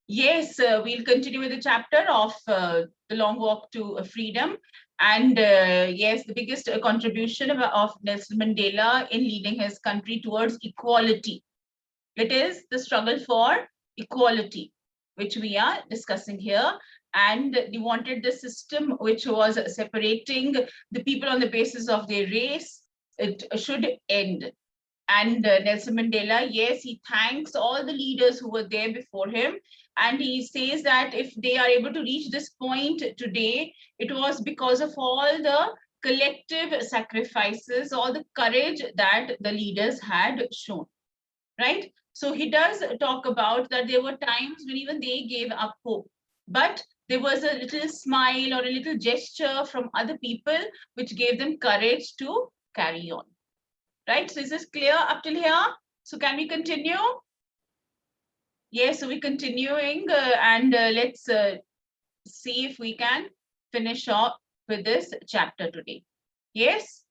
Yes, we'll continue with the chapter of the long walk to freedom. And yes, the biggest contribution of Nelson Mandela in leading his country towards equality. It is the struggle for equality, which we are discussing here. And he wanted the system which was separating the people on the basis of their race. It should end. And Nelson Mandela, yes, he thanks all the leaders who were there before him. And he says that if they are able to reach this point today, it was because of all the collective sacrifices, all the courage that the leaders had shown, right? So he does talk about that there were times when even they gave up hope, but there was a little smile or a little gesture from other people which gave them courage to carry on. Right, so is this clear up till here? So can we continue? Yes, so we're continuing and let's see if we can finish off with this chapter today. Yes?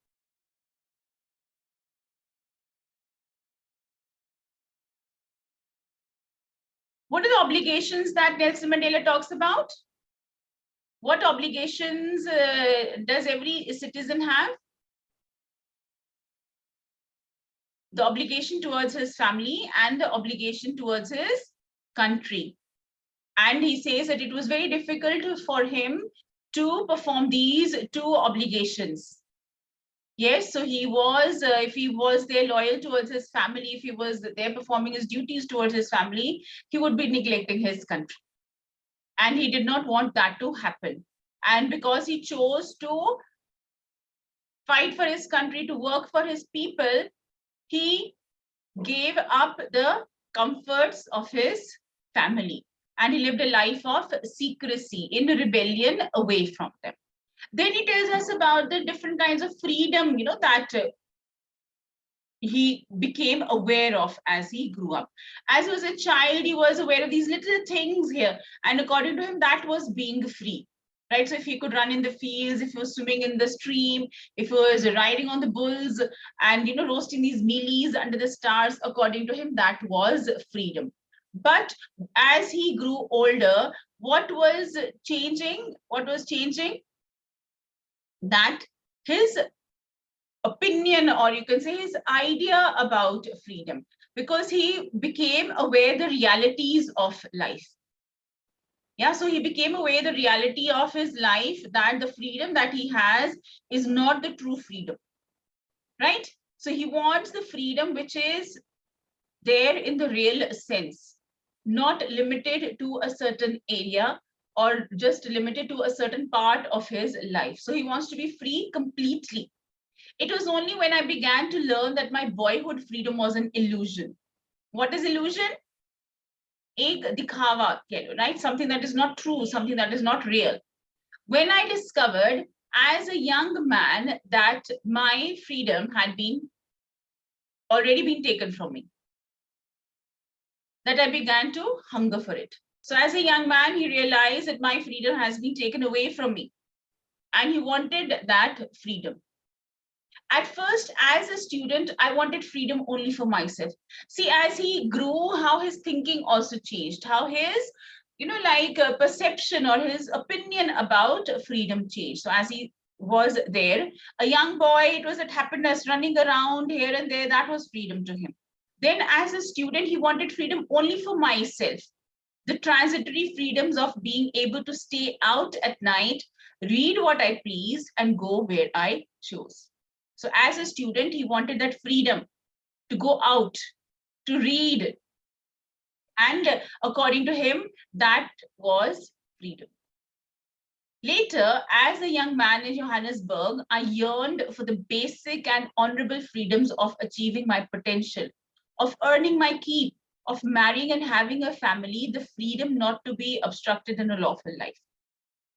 What are the obligations that Nelson Mandela talks about? What obligations does every citizen have? The obligation towards his family and the obligation towards his country. And he says that it was very difficult for him to perform these two obligations. Yes, so he was, if he was there loyal towards his family, if he was there performing his duties towards his family, he would be neglecting his country. And he did not want that to happen. And because he chose to fight for his country, to work for his people, he gave up the comforts of his family. And he lived a life of secrecy, in rebellion away from them. Then he tells us about the different kinds of freedom, that he became aware of as he grew up. As he was a child, he was aware of these little things here. And according to him, that was being free. Right? So if he could run in the fields, if he was swimming in the stream, if he was riding on the bulls and roasting these mealies under the stars, according to him, that was freedom. But as he grew older, what was changing? What was changing? That his opinion, or you can say his idea about freedom, because he became aware the realities of life. Yeah, so he became aware the reality of his life, that the freedom that he has is not the true freedom, right? So he wants the freedom which is there in the real sense, not limited to a certain area or just limited to a certain part of his life. So he wants to be free completely. It was only when I began to learn that my boyhood freedom was an illusion. What is illusion? Ek dikhawa, right? Something that is not true, something that is not real. When I discovered as a young man that my freedom had already been taken from me, that I began to hunger for it. So as a young man, he realized that my freedom has been taken away from me, and he wanted that freedom. At first, as a student, I wanted freedom only for myself. See, as he grew, how his thinking also changed, how his perception or his opinion about freedom changed. So as he was there, a young boy, it was that happiness, running around here and there, that was freedom to him. Then as a student, he wanted freedom only for myself, the transitory freedoms of being able to stay out at night, read what I please, and go where I chose. So as a student, he wanted that freedom to go out, to read. And according to him, that was freedom. Later, as a young man in Johannesburg, I yearned for the basic and honorable freedoms of achieving my potential, of earning my keep, of marrying and having a family, the freedom not to be obstructed in a lawful life.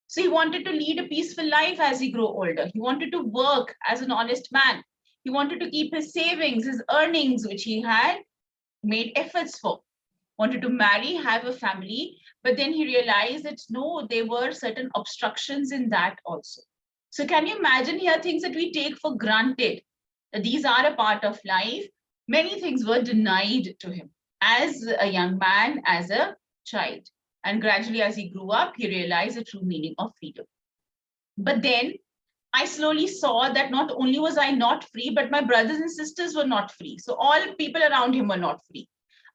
So he wanted to lead a peaceful life as he grew older. He wanted to work as an honest man. He wanted to keep his savings, his earnings, which he had made efforts for. Wanted to marry, have a family, but then he realized that no, there were certain obstructions in that also. So can you imagine here things that we take for granted, that these are a part of life? Many things were denied to him as a young man, as a child. And gradually, as he grew up, he realized the true meaning of freedom. But then I slowly saw that not only was I not free, but my brothers and sisters were not free. So all people around him were not free.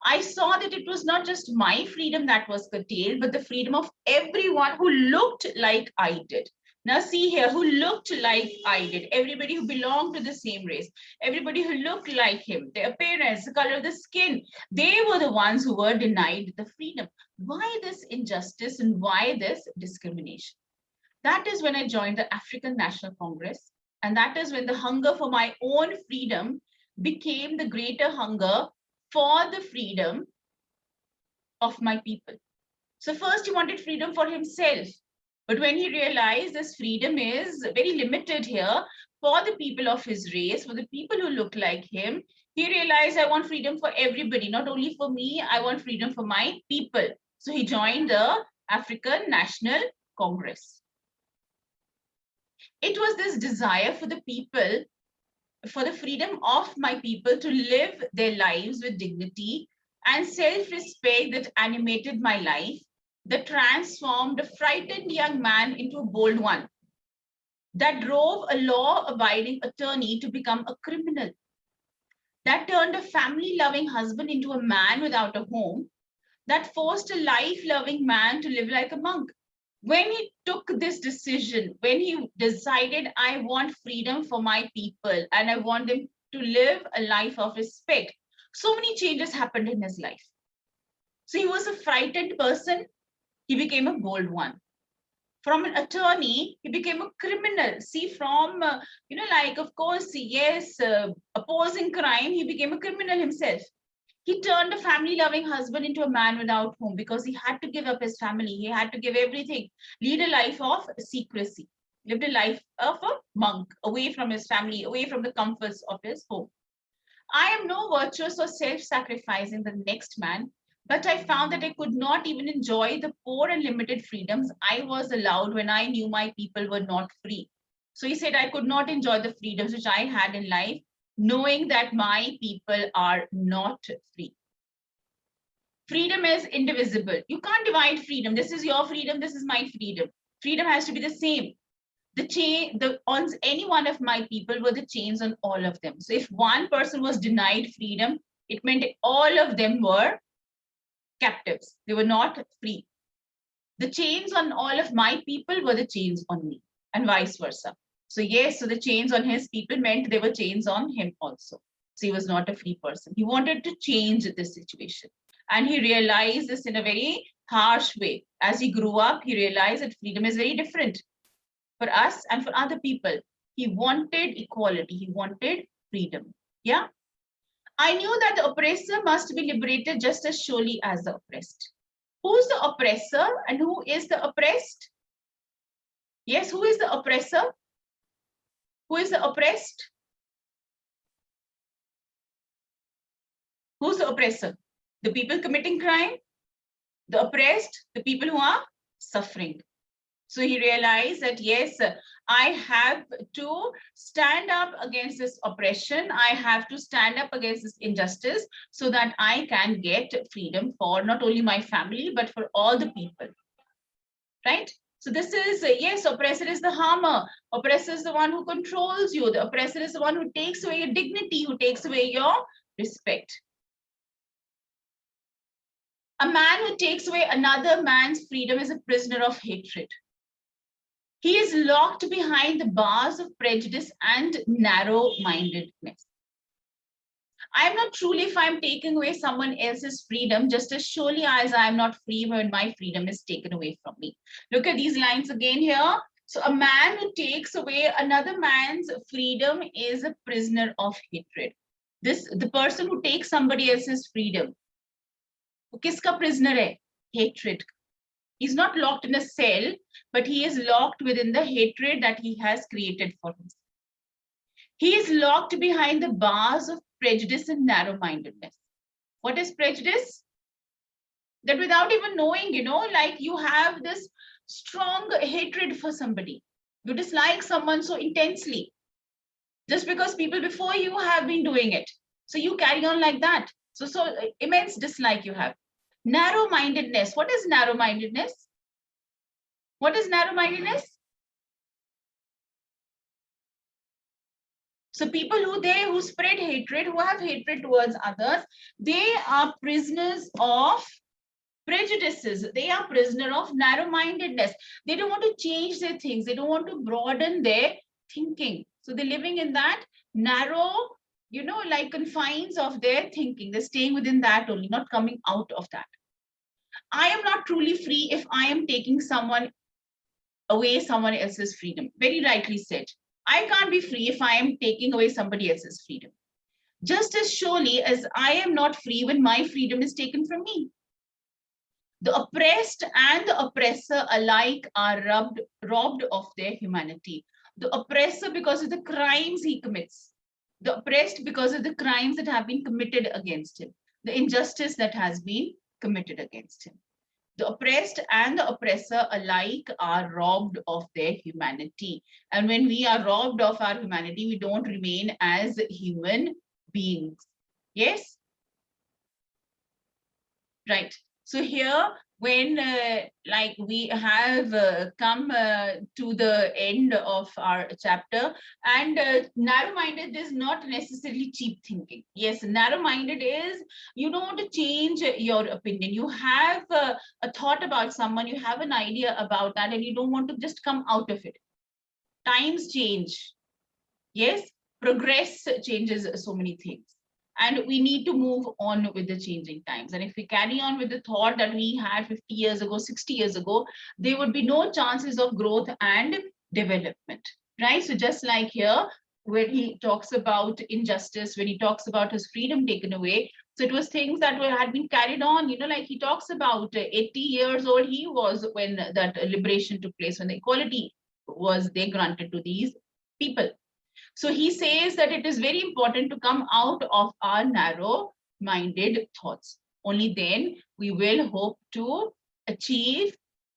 I saw that it was not just my freedom that was curtailed, but the freedom of everyone who looked like I did. Now see here, who looked like I did, everybody who belonged to the same race, everybody who looked like him, their appearance, the color of the skin, they were the ones who were denied the freedom. Why this injustice and why this discrimination? That is when I joined the African National Congress. And that is when the hunger for my own freedom became the greater hunger for the freedom of my people. So first he wanted freedom for himself. But when he realized this freedom is very limited here for the people of his race, for the people who look like him, he realized I want freedom for everybody, not only for me, I want freedom for my people. So he joined the African National Congress. It was this desire for the people, for the freedom of my people to live their lives with dignity and self-respect that animated my life, that transformed a frightened young man into a bold one, that drove a law-abiding attorney to become a criminal, that turned a family-loving husband into a man without a home, that forced a life-loving man to live like a monk. When he took this decision, when he decided, I want freedom for my people and I want them to live a life of respect, so many changes happened in his life. So he was a frightened person, he became a bold one. From an attorney, he became a criminal. See, from, like, of course, yes, opposing crime, he became a criminal himself. He turned a family-loving husband into a man without home because he had to give up his family. He had to give everything, lead a life of secrecy, lived a life of a monk, away from his family, away from the comforts of his home. I am no virtuous or self-sacrificing the next man, but I found that I could not even enjoy the poor and limited freedoms I was allowed when I knew my people were not free. So he said I could not enjoy the freedoms which I had in life, knowing that my people are not free. Freedom is indivisible. You can't divide freedom. This is your freedom, this is my freedom. Freedom has to be the same. The chain, on any one of my people were the chains on all of them. So if one person was denied freedom, it meant all of them were captives. They were not free. The chains on all of my people were the chains on me, and vice versa. So yes, so the chains on his people meant there were chains on him also. So he was not a free person. He wanted to change this situation. And he realized this in a very harsh way. As he grew up, he realized that freedom is very different for us and for other people. He wanted equality. He wanted freedom. Yeah. I knew that the oppressor must be liberated just as surely as the oppressed. Who's the oppressor and who is the oppressed? Yes, who is the oppressor? Who is the oppressed? Who's the oppressor? The people committing crime? The oppressed? The people who are suffering. So he realized that, yes, I have to stand up against this oppression. I have to stand up against this injustice so that I can get freedom for not only my family, but for all the people. Right? So this is, yes, oppressor is the harmer. Oppressor is the one who controls you. The oppressor is the one who takes away your dignity, who takes away your respect. A man who takes away another man's freedom is a prisoner of hatred. He is locked behind the bars of prejudice and narrow-mindedness. I am not truly if I'm taking away someone else's freedom, just as surely as I am not free when my freedom is taken away from me. Look at these lines again here. So a man who takes away another man's freedom is a prisoner of hatred. The person who takes somebody else's freedom, kiska prisoner hai? Hatred. He's not locked in a cell, but he is locked within the hatred that he has created for himself. He is locked behind the bars of prejudice and narrow-mindedness. What is prejudice? That without even knowing, like you have this strong hatred for somebody. You dislike someone so intensely just because people before you have been doing it. So you carry on like that. So immense dislike you have. Narrow-mindedness. What is narrow-mindedness? What is narrow-mindedness? So people who spread hatred, who have hatred towards others, they are prisoners of prejudices. They are prisoner of narrow-mindedness. They don't want to change their things. They don't want to broaden their thinking. So they're living in that narrow, like confines of their thinking. They're staying within that only, not coming out of that. I am not truly free if I am taking away someone else's freedom. Very rightly said. I can't be free if I am taking away somebody else's freedom. Just as surely as I am not free when my freedom is taken from me. The oppressed and the oppressor alike are robbed of their humanity. The oppressor because of the crimes he commits. The oppressed because of the crimes that have been committed against him. The injustice that has been committed against him. The oppressed and the oppressor alike are robbed of their humanity. And when we are robbed of our humanity, we don't remain as human beings. Yes? Right. So here, when like we have come to the end of our chapter, and narrow-minded is not necessarily cheap thinking. Yes, narrow-minded is you don't want to change your opinion. You have a thought about someone, you have an idea about that, and you don't want to just come out of it. Times change. Yes, progress changes so many things. And we need to move on with the changing times. And if we carry on with the thought that we had 50 years ago, 60 years ago, there would be no chances of growth and development, right? So just like here, when he talks about injustice, when he talks about his freedom taken away, so it was things that had been carried on, like he talks about 80 years old he was when that liberation took place, when the equality was they granted to these people. So he says that it is very important to come out of our narrow-minded thoughts. Only then we will hope to achieve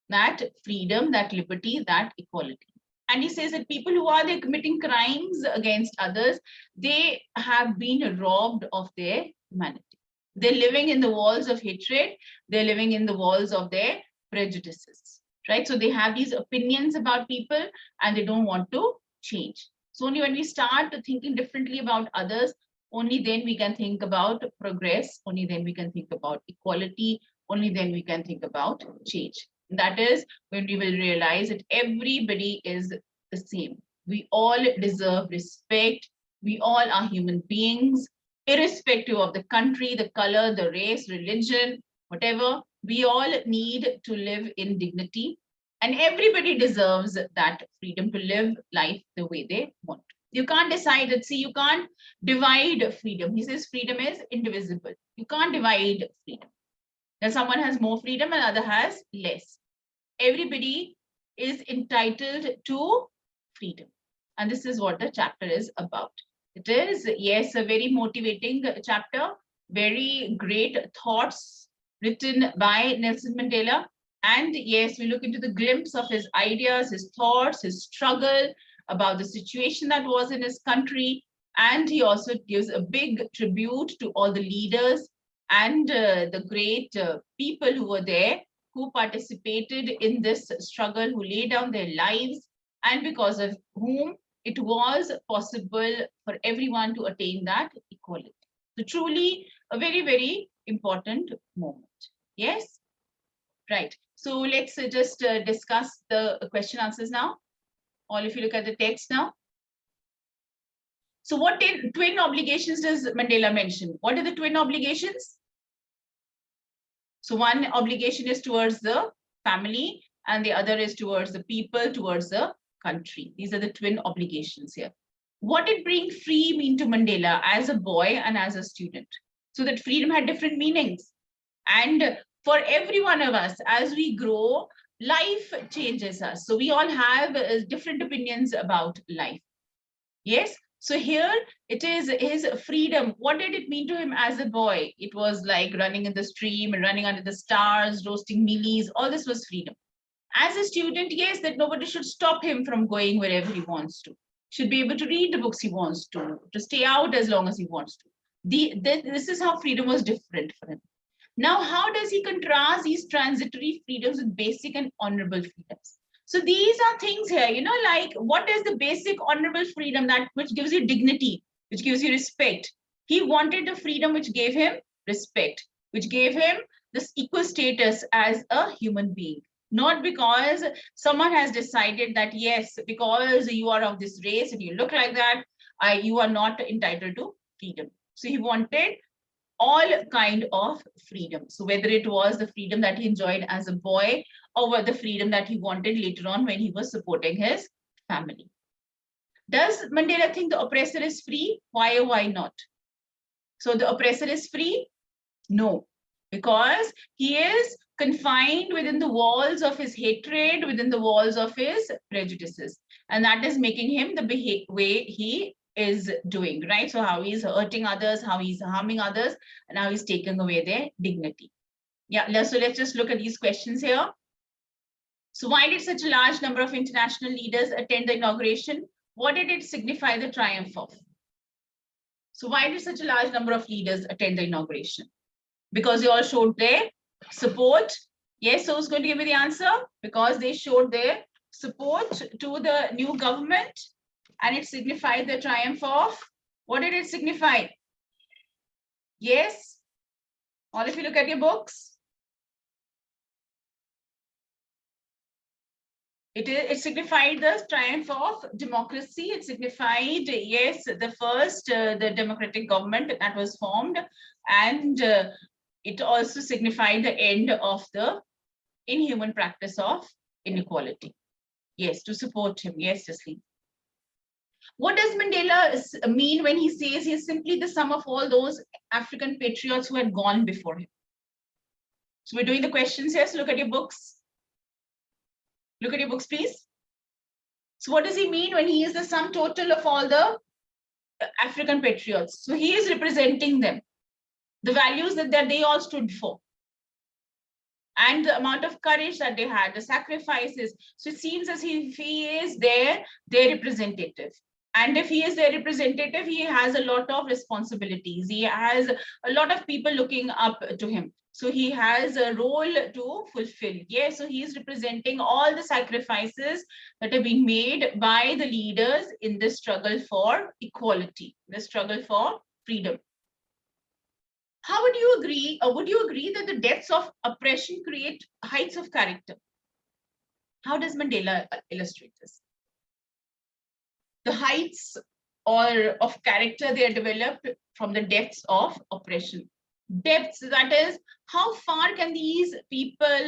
that freedom, that liberty, that equality. And he says that people who are there committing crimes against others, they have been robbed of their humanity. They're living in the walls of hatred. They're living in the walls of their prejudices, right? So they have these opinions about people and they don't want to change. So only when we start thinking differently about others, only then we can think about progress, only then we can think about equality, only then we can think about change. That is when we will realize that everybody is the same. We all deserve respect. We all are human beings, irrespective of the country, the color, the race, religion, whatever. We all need to live in dignity. And everybody deserves that freedom to live life the way they want. You can't decide it. See, you can't divide freedom. He says freedom is indivisible. You can't divide freedom. That someone has more freedom and other has less. Everybody is entitled to freedom. And this is what the chapter is about. It is, yes, a very motivating chapter, very great thoughts written by Nelson Mandela. And yes, we look into the glimpse of his ideas, his thoughts, his struggle about the situation that was in his country. And he also gives a big tribute to all the leaders and the great people who were there, who participated in this struggle, who laid down their lives, and because of whom it was possible for everyone to attain that equality. So truly a very, very important moment. Yes? Right. So let's just discuss the question answers now. All if you look at the text now. So what twin obligations does Mandela mention? What are the twin obligations? So one obligation is towards the family and the other is towards the people, towards the country. These are the twin obligations here. What did being free mean to Mandela as a boy and as a student? So that freedom had different meanings. And for every one of us, as we grow, life changes us. So we all have different opinions about life. Yes. So here it is his freedom. What did it mean to him as a boy? It was like running in the stream and running under the stars, roasting mealies. All this was freedom. As a student, yes, that nobody should stop him from going wherever he wants to. Should be able to read the books he wants to stay out as long as he wants to. This is how freedom was different for him. Now, how does he contrast these transitory freedoms with basic and honorable freedoms? So these are things here, like what is the basic honorable freedom that which gives you dignity, which gives you respect? He wanted the freedom which gave him respect, which gave him this equal status as a human being. Not because someone has decided that, yes, because you are of this race and you look like that, you are not entitled to freedom. So he wanted all kind of freedom. So whether it was the freedom that he enjoyed as a boy or the freedom that he wanted later on when he was supporting his family. Does Mandela think the oppressor is free? Why or why not? So the oppressor is free? No, because he is confined within the walls of his hatred, within the walls of his prejudices. And that is making him the way he is doing, right? So how he's hurting others, how he's harming others, and how he's taking away their dignity. Yeah, so let's just look at these questions here. So why did such a large number of international leaders attend the inauguration? What did it signify the triumph of? So why did such a large number of leaders attend the inauguration? Because they all showed their support. Yes, so who's going to give me the answer? Because they showed their support to the new government, and it signified the triumph of, what did it signify? Yes, all of you look at your books. It signified the triumph of democracy. It signified, yes, the first, the democratic government that was formed, and it also signified the end of the inhuman practice of inequality. Yes, to support him. Yes, Jasleen. What does Mandela mean when he says he is simply the sum of all those African patriots who had gone before him? So we're doing the questions here. So look at your books. Look at your books, please. So what does he mean when he is the sum total of all the African patriots? So he is representing them, the values that they all stood for, and the amount of courage that they had, the sacrifices. So it seems as if he is their representative. And if he is their representative, he has a lot of responsibilities. He has a lot of people looking up to him. So he has a role to fulfill. Yes, so he is representing all the sacrifices that have been made by the leaders in the struggle for equality, the struggle for freedom. How would you agree, or would you agree that the depths of oppression create heights of character? How does Mandela illustrate this? The heights or of character, they are developed from the depths of oppression. Depths, that is, how far can these people,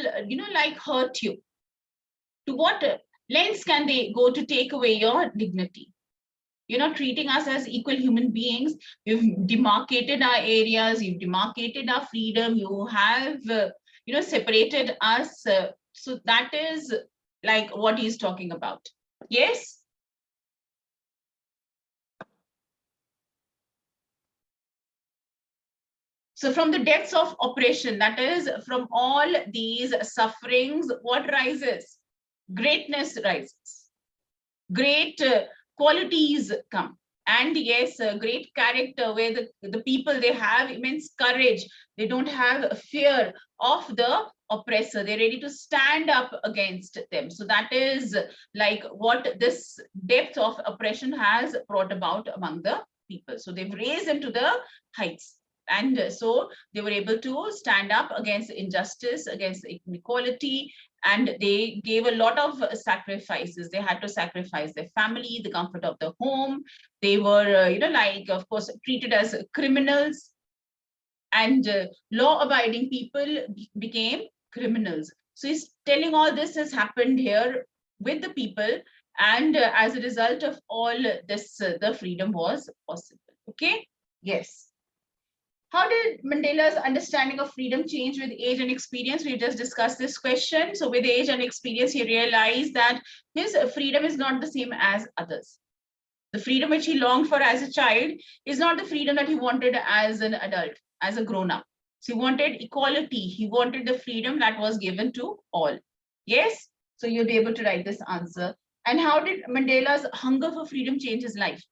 like hurt you? To what lengths can they go to take away your dignity? You're not treating us as equal human beings. You've demarcated our areas, you've demarcated our freedom, you have, separated us. So that is like what he's talking about. Yes? So from the depths of oppression, that is, from all these sufferings, what rises? Greatness rises. Great qualities come. And yes, great character, where the people, they have immense courage. They don't have fear of the oppressor. They're ready to stand up against them. So that is like what this depth of oppression has brought about among the people. So they've raised them to the heights. And so they were able to stand up against injustice, against inequality, and they gave a lot of sacrifices. They had to sacrifice their family, the comfort of the home. They were, of course, treated as criminals, and law-abiding people became criminals. So he's telling all this has happened here with the people, and as a result of all this, the freedom was possible. Okay? Yes. How did Mandela's understanding of freedom change with age and experience? We just discussed this question. So with age and experience, he realized that his freedom is not the same as others. The freedom which he longed for as a child is not the freedom that he wanted as an adult, as a grown-up. So he wanted equality. He wanted the freedom that was given to all. Yes? So you'll be able to write this answer. And how did Mandela's hunger for freedom change his life?